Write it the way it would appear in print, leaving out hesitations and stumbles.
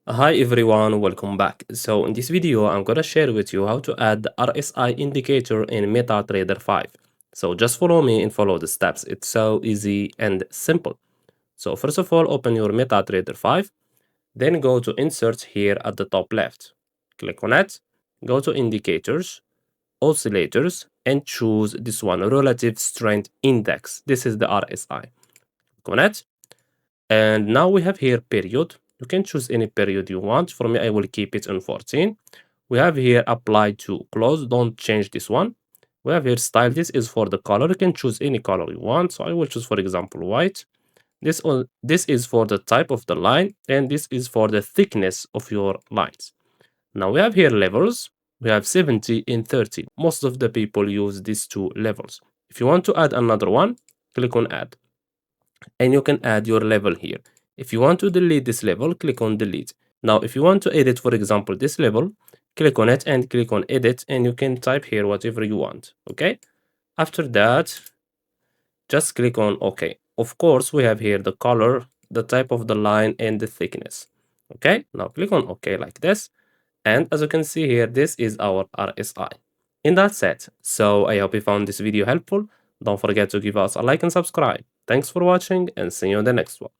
Hi everyone, welcome back. So in this video, I'm gonna share with you how to add the RSI indicator in MetaTrader 5. So just follow me and follow the steps. It's so easy and simple. So first of all, open your MetaTrader 5, then go to Insert here at the top left. Click on it, go to Indicators, Oscillators, and choose this one, Relative Strength Index. This is the RSI. Click on it. And now we have here period. You can choose any period you want. For me, I will keep it on 14. We have here apply to close. Don't change this one. We have here style. This is for the color. You can choose any color you want. So I will choose, for example, white. This is for the type of the line, and this is for the thickness of your lines. Now we have here levels. We have 70 and 30. Most of the people use these two levels. If you want to add another one, click on add and you can add your level here. If you want to delete this level, click on delete. Now, if you want to edit, for example, this level, click on it and click on edit, and you can type here whatever you want. Okay. After that, just click on OK. Of course, we have here the color, the type of the line, and the thickness. Okay. Now click on OK like this. And as you can see here, this is our RSI. And that's it. So I hope you found this video helpful. Don't forget to give us a like and subscribe. Thanks for watching and see you in the next one.